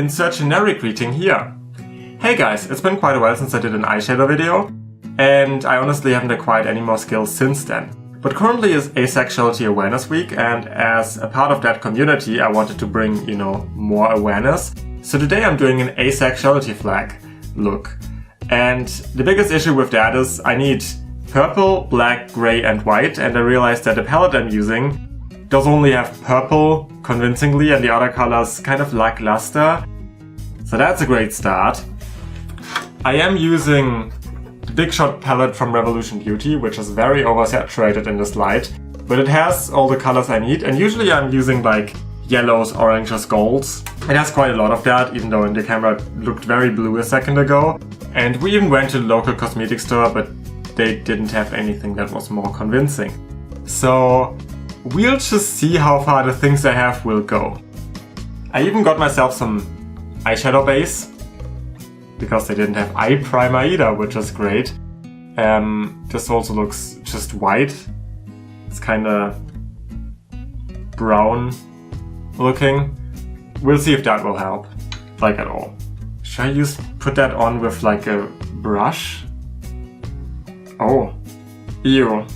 insert generic greeting here. Hey guys, it's been quite a while since I did an eyeshadow video, and I honestly haven't acquired any more skills since then. But currently is Asexuality Awareness Week, and as a part of that community I wanted to bring, more awareness. So today I'm doing an asexuality flag look. And the biggest issue with that is I need purple, black, grey and white, and I realized that the palette I'm using does only have purple convincingly and the other colors kind of lackluster. So that's a great start. I am using the Big Shot palette from Revolution Beauty, which is very oversaturated in this light, but it has all the colors I need, and usually I'm using like yellows, oranges, golds. It has quite a lot of that, even though in the camera it looked very blue a second ago. And we even went to the local cosmetic store, but they didn't have anything that was more convincing. So we'll just see how far the things I have will go. I even got myself some eyeshadow base, because they didn't have eye primer either, which is great. This also looks just white. It's kinda brown looking. We'll see if that will help, like at all. Should I put that on with like a brush? Oh, ew.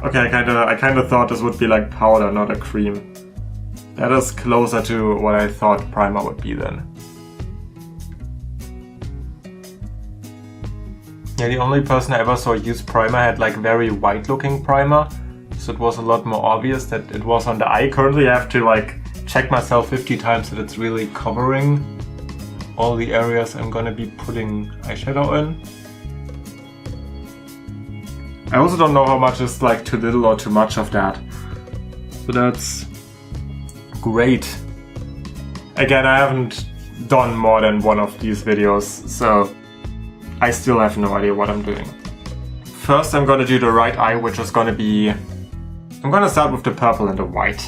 Okay, I kinda thought this would be like powder, not a cream. That is closer to what I thought primer would be then. Yeah, the only person I ever saw use primer had like very white looking primer, so it was a lot more obvious that it was on the eye. Currently I have to like check myself 50 times that it's really covering all the areas I'm gonna be putting eyeshadow in. I also don't know how much is like too little or too much of that. So that's great. Again, I haven't done more than one of these videos, so I still have no idea what I'm doing. First I'm gonna do the right eye, which is gonna be... I'm gonna start with the purple and the white.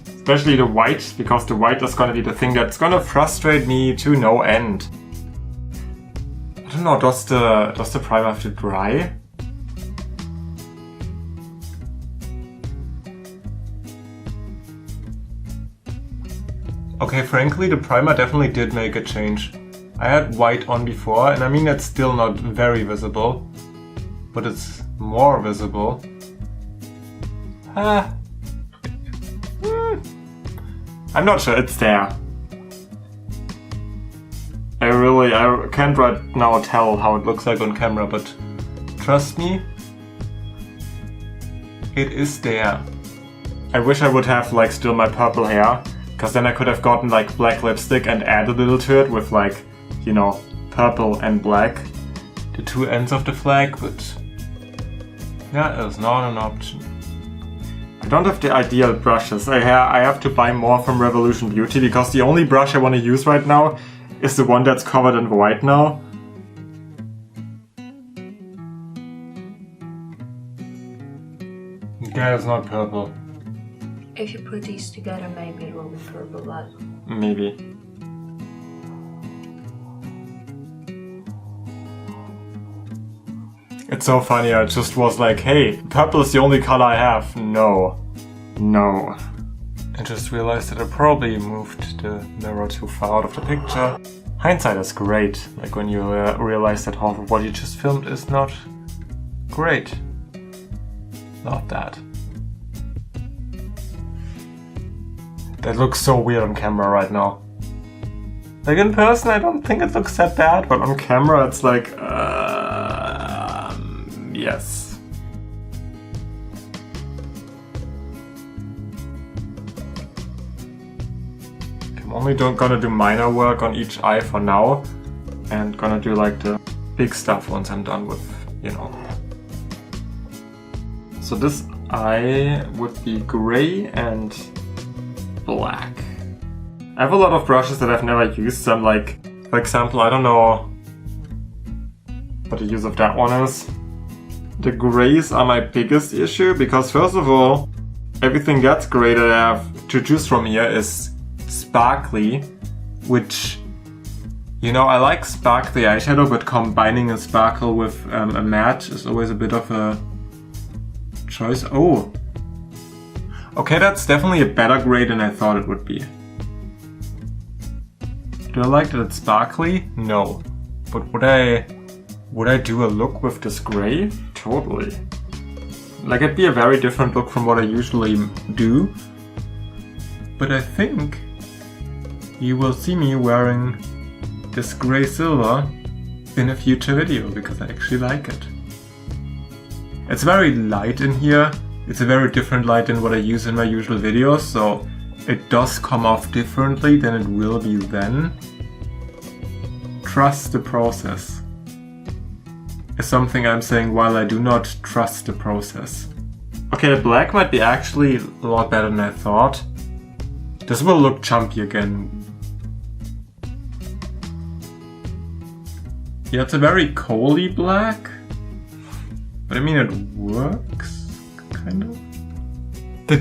Especially the white, because the white is gonna be the thing that's gonna frustrate me to no end. I don't know, does the primer have to dry? Okay, frankly, the primer definitely did make a change. I had white on before, and I mean it's still not very visible, but it's more visible. I'm not sure, it's there. I can't right now tell how it looks like on camera, but trust me, it is there. I wish I would have like still my purple hair, because then I could have gotten like black lipstick and add a little to it with like, purple and black, the two ends of the flag, but yeah, it's not an option. I don't have the ideal brushes. I have to buy more from Revolution Beauty, because the only brush I want to use right now is the one that's covered in white now. Yeah, it's not purple. If you put these together, maybe it will be purple, but... Maybe. It's so funny, I just was like, hey, purple is the only color I have. No. No. I just realized that I probably moved the mirror too far out of the picture. Hindsight is great, like when you realize that half of what you just filmed is not great. Not that. That looks so weird on camera right now. Like in person I don't think it looks that bad, but on camera it's like, yes. I'm only gonna do minor work on each eye for now, and gonna do like the big stuff once I'm done with, So this eye would be grey and black. I have a lot of brushes that I've never used, so I'm like, for example, I don't know what the use of that one is. The greys are my biggest issue, because first of all, everything that's grey that I have to choose from here is sparkly, which, I like sparkly eyeshadow, but combining a sparkle with a matte is always a bit of a choice. Oh! Okay, that's definitely a better grey than I thought it would be. Do I like that it's sparkly? No. But would I do a look with this gray? Totally. Like, it'd be a very different look from what I usually do. But I think you will see me wearing this grey silver in a future video because I actually like it. It's very light in here. It's a very different light than what I use in my usual videos, so it does come off differently than it will be then. Trust the process is something I'm saying while I do not trust the process. Okay, the black might be actually a lot better than I thought. This will look chumpy again. Yeah, it's a very coaly black. But I mean, it works, kind of. The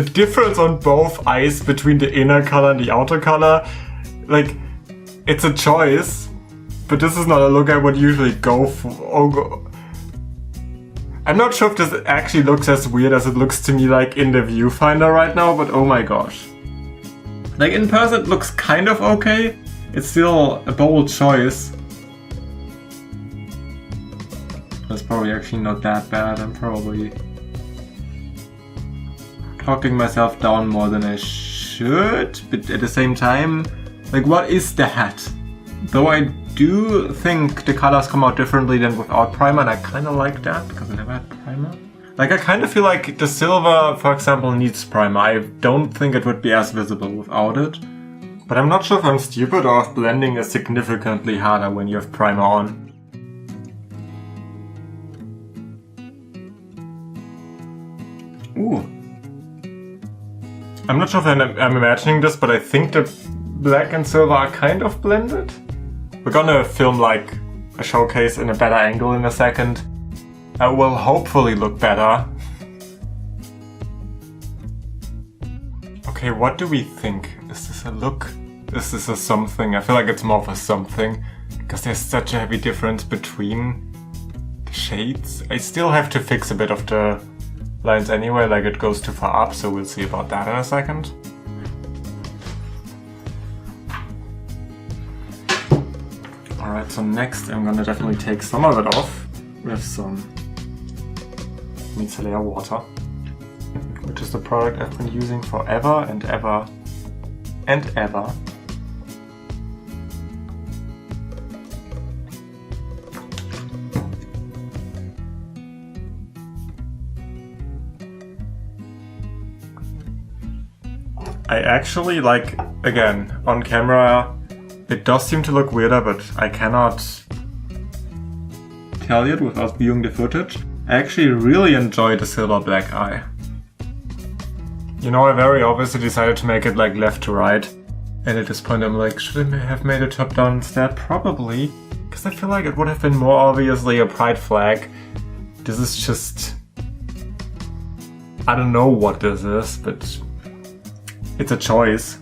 difference on both eyes between the inner color and the outer color, like, it's a choice, but this is not a look I would usually go for. I'm not sure if this actually looks as weird as it looks to me like in the viewfinder right now, but oh my gosh. Like, in person it looks kind of okay. It's still a bold choice. That's probably actually not that bad. I'm probably talking myself down more than I should, but at the same time, like, what is the hat? Though I do think the colors come out differently than without primer, and I kind of like that because I never had primer. Like, I kind of feel like the silver, for example, needs primer. I don't think it would be as visible without it. But I'm not sure if I'm stupid or if blending is significantly harder when you have primer on. Ooh. I'm not sure if I'm imagining this, but I think the black and silver are kind of blended. We're gonna film like a showcase in a better angle in a second. It will hopefully look better. Okay, what do we think? Is this a look? Is this a something? I feel like it's more of a something, because there's such a heavy difference between the shades. I still have to fix a bit of the lines anyway, like it goes too far up, so we'll see about that in a second. Alright, so next I'm gonna definitely take some of it off with some micellar water, which is the product I've been using forever and ever and ever. I actually, like, again, on camera, it does seem to look weirder, but I cannot tell it without viewing the footage. I actually really enjoy the silver black eye. You know, I very obviously decided to make it like left to right. And at this point I'm like, should I have made it top down instead? Probably. Because I feel like it would have been more obviously a pride flag. This is just... I don't know what this is, but it's a choice.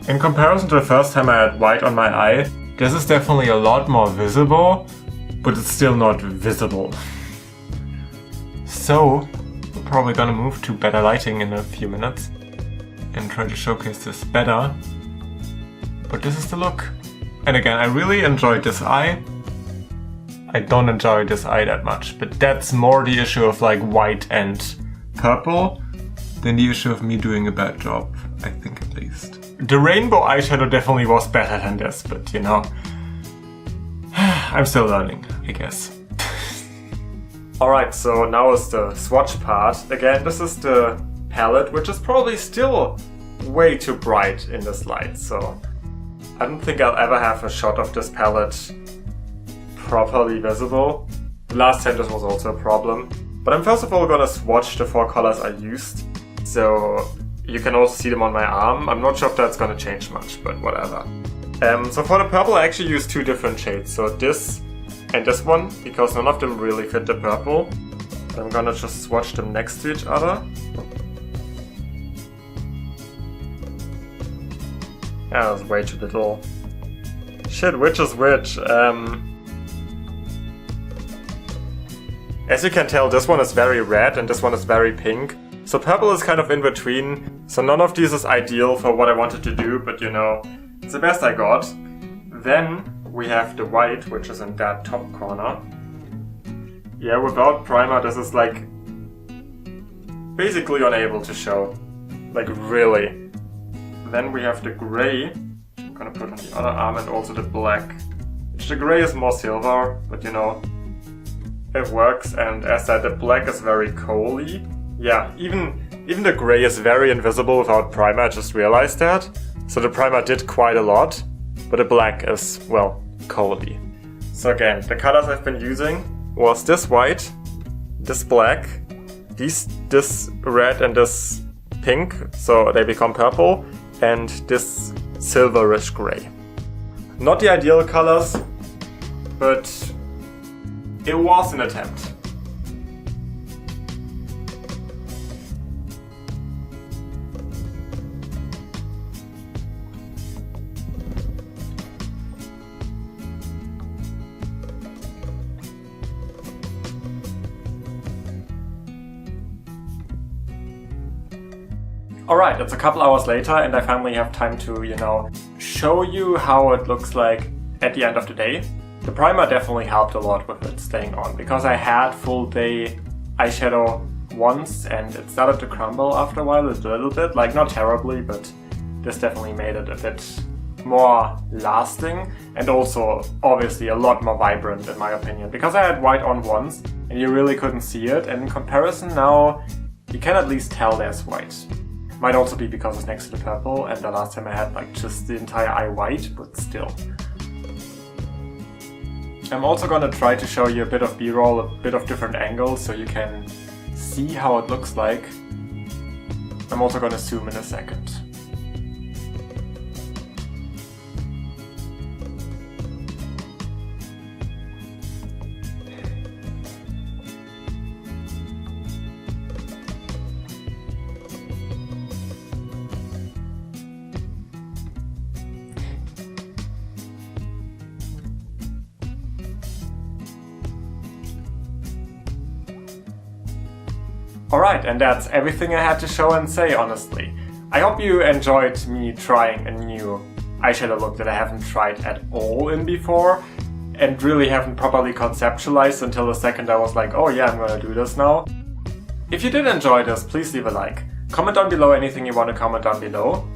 In comparison to the first time I had white on my eye, this is definitely a lot more visible, but it's still not visible. So, we're probably gonna move to better lighting in a few minutes and try to showcase this better. But this is the look. And again, I really enjoyed this eye. I don't enjoy this eye that much, but that's more the issue of like white and purple than the issue of me doing a bad job, I think at least. The rainbow eyeshadow definitely was better than this, but you know, I'm still learning, I guess. Alright, so now is the swatch part. Again, this is the palette, which is probably still way too bright in this light, so I don't think I'll ever have a shot of this palette properly visible. The last time this was also a problem. But I'm first of all gonna swatch the 4 colors I used, so you can also see them on my arm. I'm not sure if that's gonna change much, but whatever. So for the purple I actually used 2 different shades, so this and this one, because none of them really fit the purple. I'm gonna just swatch them next to each other. Yeah, that was way too little. Shit, which is which? As you can tell, this one is very red and this one is very pink. So purple is kind of in between. So none of these is ideal for what I wanted to do, but you know, it's the best I got. Then we have the white, which is in that top corner. Yeah, without primer, this is like basically unable to show. Like really. Then we have the gray. I'm gonna put on the other arm, and also the black. Which the gray is more silver, but you know, it works. And as said, the black is very coaly. Yeah, even the gray is very invisible without primer, I just realized that. So the primer did quite a lot, but the black is, well, coaly. So again, the colors I've been using was this white, this black, this red and this pink, so they become purple, and this silverish gray. Not the ideal colors, but it was an attempt. Alright, it's a couple hours later and I finally have time to, you know, show you how it looks like at the end of the day. The primer definitely helped a lot with it staying on, because I had full day eyeshadow once and it started to crumble after a while, a little bit, like not terribly, but this definitely made it a bit more lasting and also obviously a lot more vibrant in my opinion, because I had white on once and you really couldn't see it, and in comparison now you can at least tell there's white. Might also be because it's next to the purple, and the last time I had like just the entire eye white, but still. I'm also gonna try to show you a bit of B-roll, a bit of different angles, so you can see how it looks like. I'm also gonna zoom in a second. Alright, and that's everything I had to show and say, honestly. I hope you enjoyed me trying a new eyeshadow look that I haven't tried at all in before, and really haven't properly conceptualized until the second I was like, oh yeah, I'm gonna do this now. If you did enjoy this, please leave a like. Comment down below anything you want to comment down below.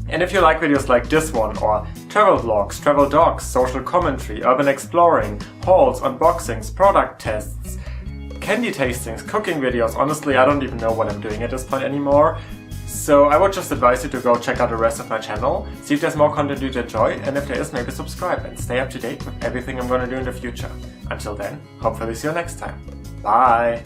And if you like videos like this one, or travel vlogs, travel dogs, social commentary, urban exploring, hauls, unboxings, product tests, candy tastings, cooking videos, honestly I don't even know what I'm doing at this point anymore. So I would just advise you to go check out the rest of my channel, see if there's more content you'd enjoy, and if there is, maybe subscribe and stay up to date with everything I'm gonna do in the future. Until then, hopefully see you next time. Bye!